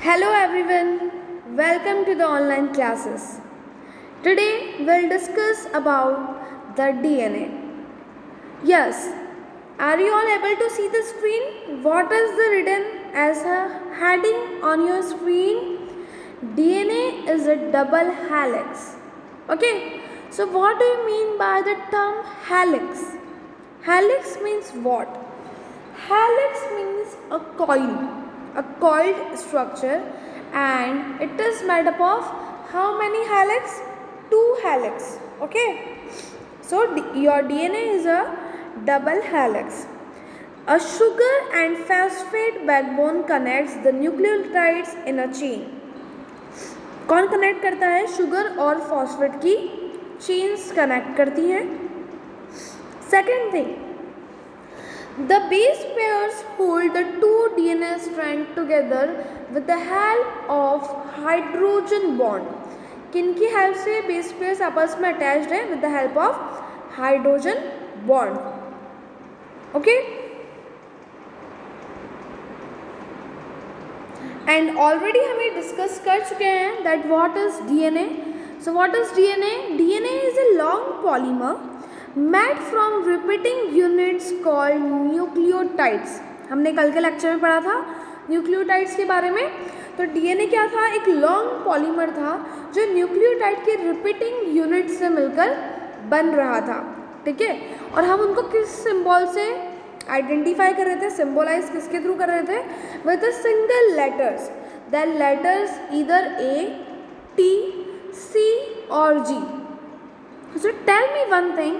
Hello everyone, welcome to the online classes. Today we'll discuss about the DNA. Yes, are you all able to see the screen? What is the written as a heading on your screen? DNA is a double helix. Okay, so what do you mean by the term helix? Helix means what? Helix means a coiled structure, and it is made up of how many helix? Two helix. Okay, so your DNA is a double helix. A sugar and phosphate backbone connects the nucleotides in a chain. कौन connect करता है? Sugar और phosphate की chains connect करती हैं. Second thing, the base pairs hold the two DNA strands together with the help of hydrogen bond. किनकी help से base pairs आपस में अटैच्ड है? with the help of hydrogen bond. Okay? And already हमें discuss कर चुके हैं that what is DNA. So what is DNA? DNA is a long polymer made from repeating units called nucleotides. हमने कल के लेक्चर में पढ़ा था न्यूक्लियोटाइड्स के बारे में. तो डीएनए क्या था? एक लॉन्ग पॉलीमर था जो न्यूक्लियोटाइड के रिपीटिंग यूनिट से मिलकर बन रहा था. ठीक है, और हम उनको किस सिंबल से आइडेंटिफाई कर रहे थे? सिंबलाइज किसके थ्रू कर रहे थे? With a single letters. That letters either A, T, C और G. So tell me one thing,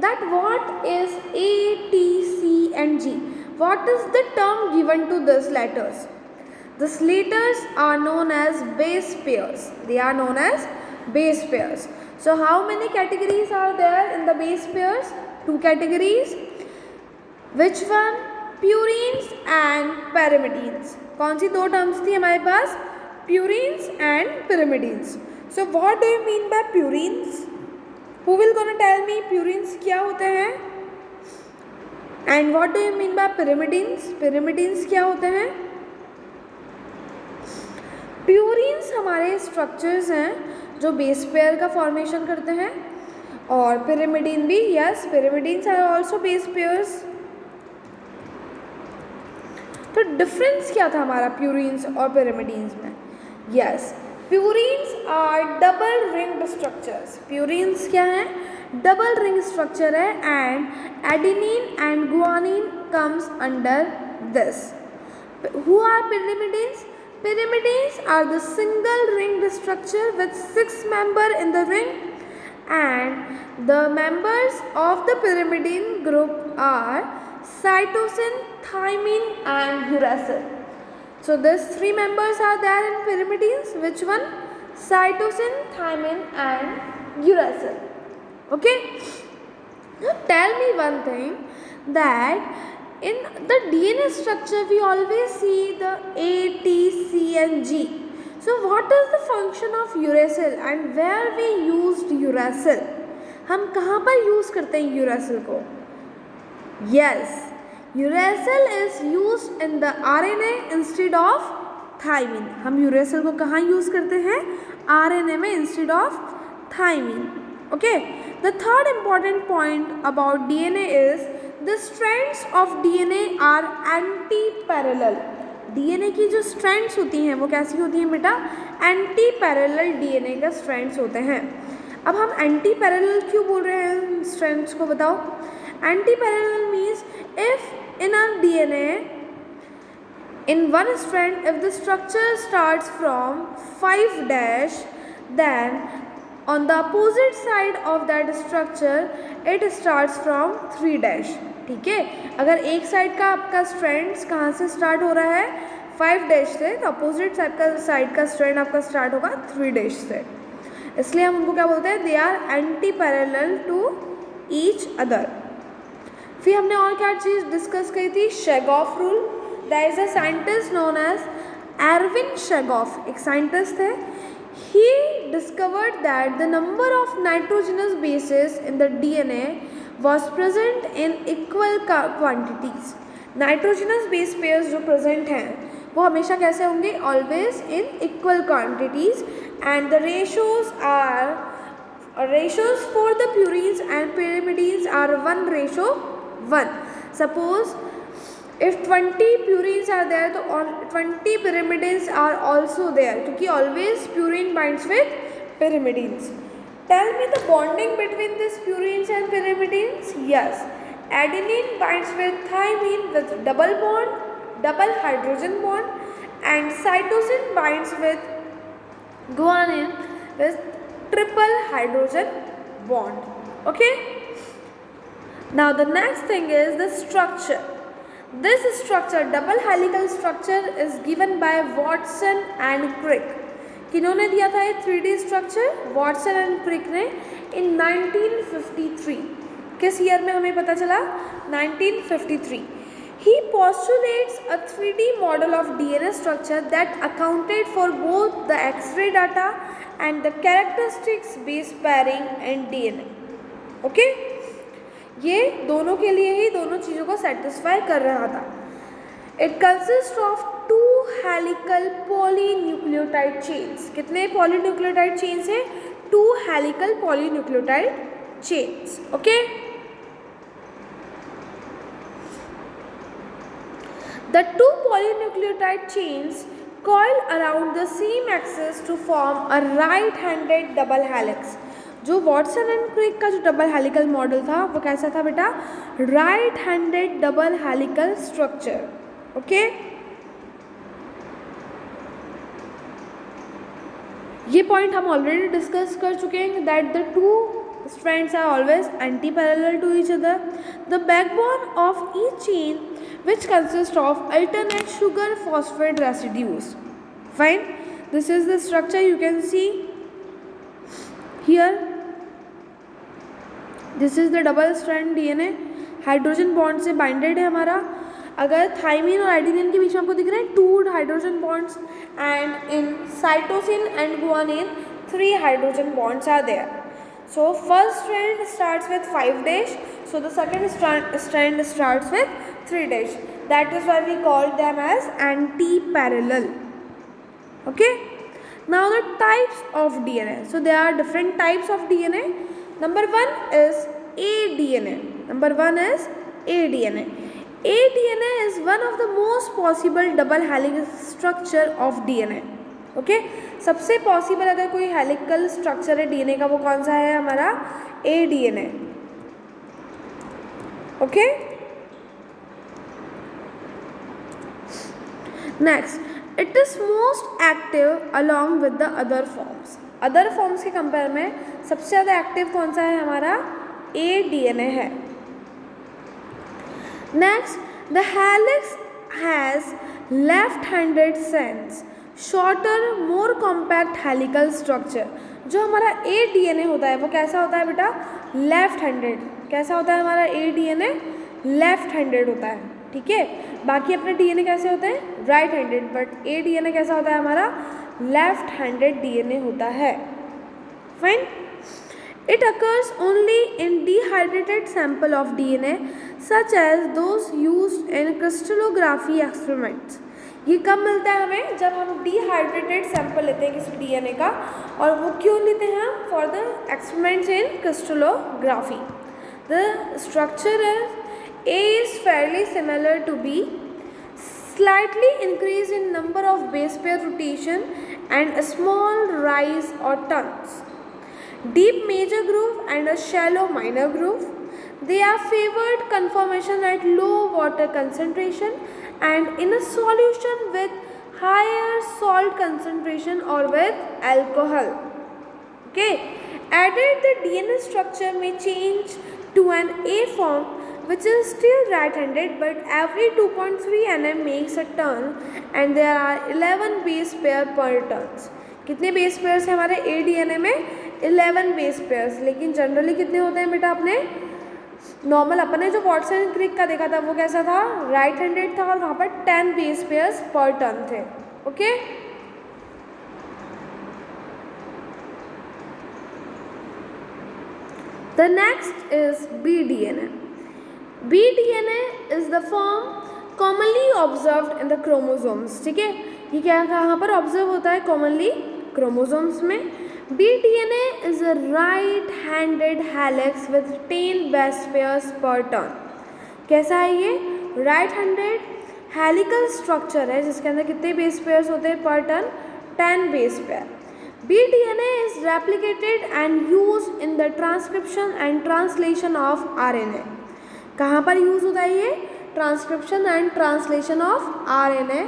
that what is A, T, C and G? What is the term given to these letters? These letters are known as base pairs. They are known as base pairs. So how many categories are there in the base pairs? Two categories. Which one? Purines and pyrimidines. कौन सी दो terms थी हमारे पास? Purines and pyrimidines. So what do you mean by purines? Who will gonna tell me purines क्या होते हैं? And what do you mean by pyrimidines? Pyrimidines क्या होते हैं? Purines हमारे स्ट्रक्चर्स हैं जो बेस पेयर का फॉर्मेशन करते हैं, और pyrimidine भी. yes, pyrimidines are also base pairs. तो डिफरेंस क्या था हमारा प्यूरिन्स और pyrimidines में? yes, purines are double ringed structures. Purines क्या है? डबल रिंग स्ट्रक्चर है, and adenine and guanine comes under this. Who are pyrimidines? Pyrimidines are the single ringed structure with 6 members in the ring, and the members of the pyrimidine group are cytosine, thymine and uracil. So these 3 members are there in pyrimidines. Which one? Cytosine, thymine and uracil. Okay? Now tell me one thing, that in the DNA structure we always see the A, T, C and G. So what is the function of uracil and where we used uracil? हम कहाँ पर use करते हैं uracil को? Yes, uracil is used in the RNA instead of thymine. हम uracil को कहाँ use करते हैं? RNA में instead of thymine. Okay. The third important point about DNA is the strands of DNA are anti-parallel. DNA की जो strands होती हैं वो कैसी होती हैं बेटा? Anti-parallel DNA का strands होते हैं. अब हम anti-parallel क्यों बोल रहे हैं strands को? बताओ. Anti-parallel means if in a DNA, in one strand, if the structure starts from 5 dash, then on the opposite side of that structure it starts from 3 dash. ठीक है, अगर एक साइड का आपका स्ट्रैंड्स कहाँ से स्टार्ट हो रहा है? 5 डैश से, तो अपोजिट साइड का स्ट्रैंड आपका स्टार्ट होगा 3 डैश से. इसलिए हम उनको क्या बोलते हैं? They are anti parallel to each other. फिर हमने और क्या चीज़ डिस्कस की थी? Chargaff rule. There is a scientist known as Erwin Chargaff. एक साइंटिस्ट थे. He discovered that the number of nitrogenous bases in the DNA was present in equal quantities. Nitrogenous base pairs जो present हैं वो हमेशा कैसे होंगे, always in equal quantities, and the ratios for the purines and pyrimidines are 1:1. Suppose if 20 purines are there, तो 20 pyrimidines are also there, क्योंकि always purine binds with pyrimidines. Tell me the bonding between these purines and pyrimidines. Yes, adenine binds with thymine with double bond, double hydrogen bond, and cytosine binds with guanine with triple hydrogen bond. Okay, now the next thing is the structure. This structure, double helical structure, is given by Watson and Crick. किन्होंने दिया था ये 3D structure? Watson and क्रिक ने इन 1953. किस year में हमें पता चला? 1953. He postulates a 3D model of DNA structure that accounted for both the X-ray data and the characteristics base pairing in DNA. Okay? ये दोनों के लिए ही दोनों चीज़ों को सेटिस्फाई कर रहा था. It consists of 2 helical polynucleotide chains. कितने polynucleotide chains हैं? 2 helical polynucleotide chains. Okay? The 2 polynucleotide chains coil around the same axis to form a right-handed double helix. जो वॉटसन एंड क्रिक का जो डबल हेलिकल मॉडल था वो कैसा था बेटा? Right handed double helical structure. Okay, ये पॉइंट हम ऑलरेडी डिस्कस कर चुके हैं that the 2 strands are always anti-parallel to each other. The backbone of each chain, which consists of alternate sugar phosphate residues. Fine. This is the structure you can see here. This is the double strand DNA. Hydrogen bond से binded है हमारा. अगर thymine और adenine के बीच में आपको दिख रहे हैं 2 hydrogen bonds, and in cytosine and guanine 3 hydrogen bonds are there. So first strand starts with 5 dash. So the second strand starts with 3 dash. That is why we call them as anti-parallel. Okay. Now the types of DNA. So there are different types of DNA. Number 1 is aDNA. Number 1 is aDNA. aDNA is one of the most possible double helix structure of DNA. Okay, सबसे possible अगर कोई helical structure है DNA का वो कौन सा है हमारा? aDNA. Okay, next, it is most active along with the other forms. Other forms के कंपेयर में सबसे ज़्यादा एक्टिव कौन सा है हमारा? aDNA है. Next, the helix has left handed sense, shorter more compact helical structure. जो हमारा aDNA होता है वो कैसा होता है बेटा? Left handed. कैसा होता है हमारा aDNA? लेफ्ट हैंडेड होता है. ठीक है, बाकी अपने DNA कैसे होते हैं? Right handed. बट aDNA कैसा होता है हमारा? लेफ्ट हैंडेड DNA होता है. Fine. It occurs only in dehydrated sample of DNA such as those used in crystallography experiments. ये कब मिलता है हमें? जब हम डिहाइड्रेटेड सैंपल लेते हैं किसी डीएनए का. और वो क्यों लेते हैं हम? For the experiments in crystallography. The structure is fairly similar to B, slightly increase in number of base pair rotation and a small rise or turns. Deep major groove and a shallow minor groove. They are favored conformation at low water concentration and in a solution with higher salt concentration or with alcohol. Okay. Added, the DNA structure may change to an A form, which is still right-handed, but every 2.3 nm makes a turn and there are 11 base pair per turns. कितने base pairs हैं हमारे aDNA में? 11 base pairs. लेकिन generally कितने होते हैं बेटा? अपने नॉर्मल अपने जो वॉटसन एंड क्रिक का देखा था वो कैसा था? राइट हैंडेड था और वहाँ पर 10 बेस पेयर्स पर टर्न थे. Okay. The next is bDNA. bDNA is the form commonly observed in the chromosomes, ठीक है, ये क्या कहाँ पर ऑब्जर्व होता है, कॉमनली क्रोमोसोम्स में। BDNA is a right handed helix with 10 base pairs पर टर्न। कैसा है ये, राइट हैंडेड हेलिकल स्ट्रक्चर है जिसके अंदर कितने बेस पेयर्स होते हैं पर turn, 10 base pair. BDNA is replicated and used in the transcription and translation of RNA। कहाँ पर यूज होता है ये, transcription and translation of RNA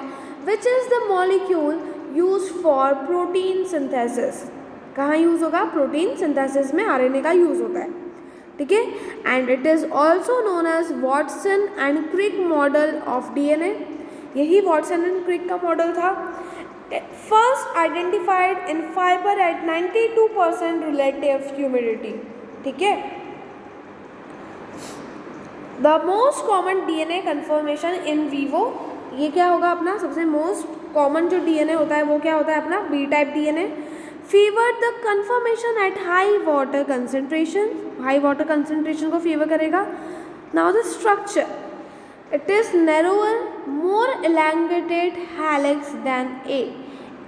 which is the molecule used for protein synthesis। कहाँ use होगा, प्रोटीन सिंथेसिस में RNA का use होता है, ठीक है। And it is also known as Watson and Crick model of DNA। यही वॉटसन एंड क्रिक का मॉडल था। First identified in fibre at 92% relative humidity, ठीक है। The most common DNA conformation in vivo, ये क्या होगा अपना सबसे मोस्ट कॉमन जो DNA होता है वो क्या होता है अपना, B type DNA। Favour the conformation at high water concentration, high water concentration को फेवर करेगा। Now the structure, it is narrower more elongated helix than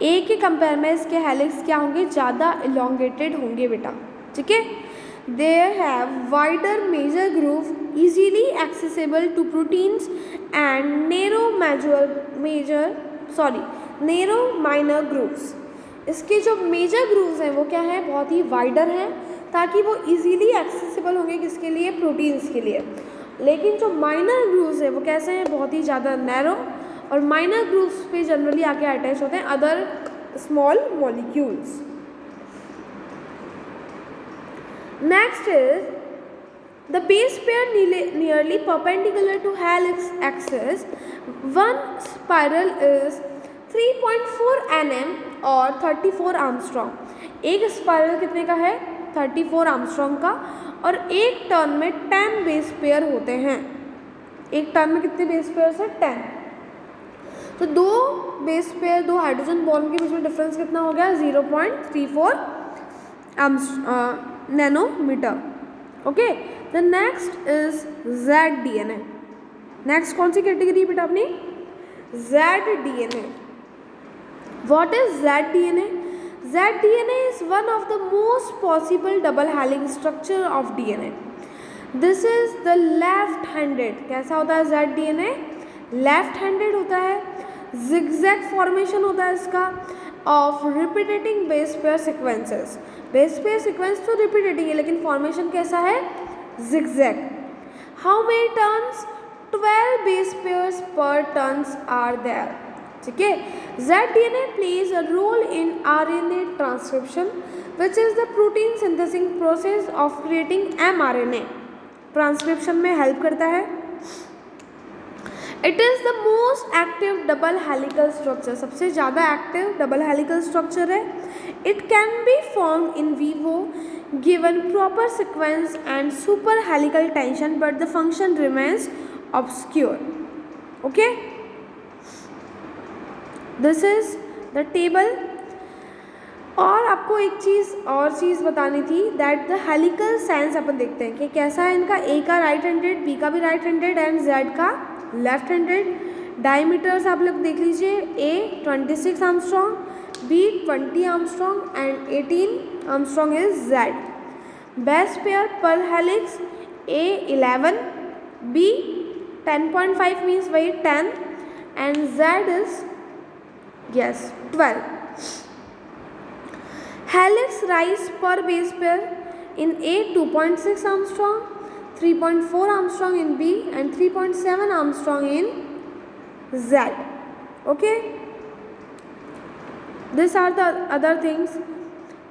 A के कंपेयर में इसके हेलिक्स क्या होंगे, ज़्यादा एलॉन्गेटेड होंगे बेटा, ठीक है। They have wider major groove easily accessible to proteins and narrow minor grooves। इसके जो मेजर ग्रूव्स हैं वो क्या है, बहुत ही वाइडर हैं ताकि वो इजीली एक्सेसिबल होंगे किसके लिए, प्रोटीन्स के लिए। लेकिन जो माइनर ग्रूव्स हैं वो कैसे हैं, बहुत ही ज़्यादा नैरो, और माइनर ग्रूव्स पे जनरली आके अटैच होते हैं other small molecules. Next is the base pair nearly perpendicular to helix axis, one spiral is 3.4 nm और 34 आर्मस्ट्रॉन्ग। एक स्पाइरल कितने का है, 34 आर्मस्ट्रॉन्ग का, और एक टर्न में 10 बेस पेयर होते हैं। एक टर्न में कितने बेस पेयर है, 10। तो दो बेस पेयर, दो हाइड्रोजन बॉन्ड के बीच में डिफरेंस कितना हो गया, 0.34 nanometre, okay. The next is ZDNA। Next कौन सी कैटेगरी बेटा अपनी, ZDNA। What is ZDNA? ZDNA is one of the most possible double helix structure of DNA। This is the left-handed। कैसा होता है ZDNA, लेफ्ट-हैंडेड होता है। zigzag फॉर्मेशन होता है इसका of repeating base pair sequences. Base pair sequence तो repeating है लेकिन फॉर्मेशन कैसा है, zigzag। How many turns? 12 base pairs per turns are there, ठीक है। ZDNA plays a role in RNA transcription, which is the protein synthesis process of creating mRNA। Transcription में help करता है। It is the most active double helical structure, सबसे ज़्यादा active double helical structure है। It can be form in vivo given proper sequence and super helical tension, but the function remains obscure, okay। this is the table। और आपको एक चीज़ बतानी थी, that the helical science अपन देखते हैं कि कैसा है इनका। ए का राइट हैंडेड, बी का भी राइट हैंडेड एंड जेड का लेफ्ट हैंडेड। डायमीटर्स आप लोग देख लीजिए, A 26 angstrom, B 20 angstrom and 18 angstrom is Z. Base pair per helix, A 11, B 10.5 means वही 10 and Z is 12। Helix rise per base pair in A 2.6 Armstrong, 3.4 Armstrong in B and 3.7 Armstrong in Z, okay। These are the other things।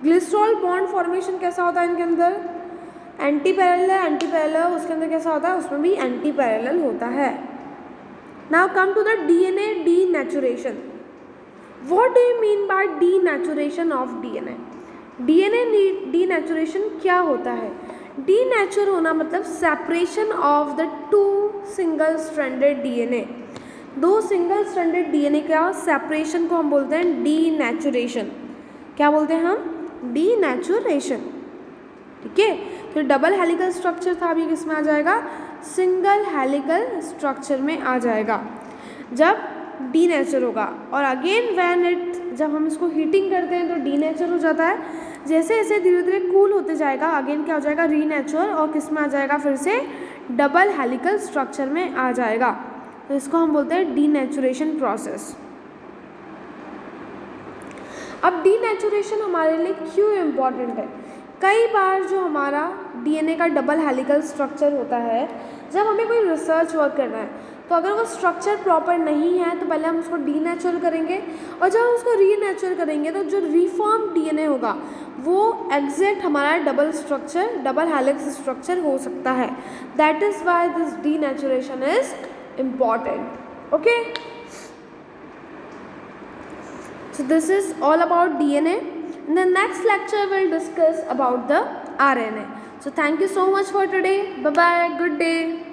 Glycerol bond formation कैसा होता है इनके अंदर, anti parallel, उसके अंदर कैसा होता है, उसमें भी एंटी पैरेलल होता है। Now come to the DNA denaturation. What do you mean by denaturation of DNA? DNA denaturation क्या होता है? डीनेचर होना मतलब separation of the two single stranded DNA। दो सिंगल स्ट्रैंडेड DNA का सेपरेशन को हम बोलते हैं डीनेचुरेशन। क्या बोलते हैं हम? डीनेचुरेशन, ठीक है। तो डबल हेलिकल स्ट्रक्चर था, अभी किस में आ जाएगा, सिंगल हेलिकल स्ट्रक्चर में आ जाएगा। जब डीनेचर होगा, और अगेन व्हेन इट, जब हम इसको हीटिंग करते हैं तो डीनेचर हो जाता है। जैसे जैसे धीरे धीरे कूल होते जाएगा अगेन क्या हो जाएगा, रीनेचर, और किस में आ जाएगा, फिर से डबल हेलिकल स्ट्रक्चर में आ जाएगा। तो इसको हम बोलते हैं डीनेचुरेशन प्रोसेस। अब डीनेचुरेशन हमारे लिए क्यों इम्पॉर्टेंट है? कई बार जो हमारा डीएनए का डबल हेलिकल स्ट्रक्चर होता है, जब हमें कोई रिसर्च वर्क करना है तो अगर वो स्ट्रक्चर प्रॉपर नहीं है तो पहले हम उसको डीनेचर करेंगे, और जब हम उसको रीनेचर करेंगे तो जो रिफॉर्म डीएनए होगा वो एग्जैक्ट हमारा डबल हेलिक्स स्ट्रक्चर हो सकता है। That is why this denaturation is important. Okay, so this is all about DNA. In the next lecture we'll discuss about the RNA. So thank you so much for today. Bye bye, good day.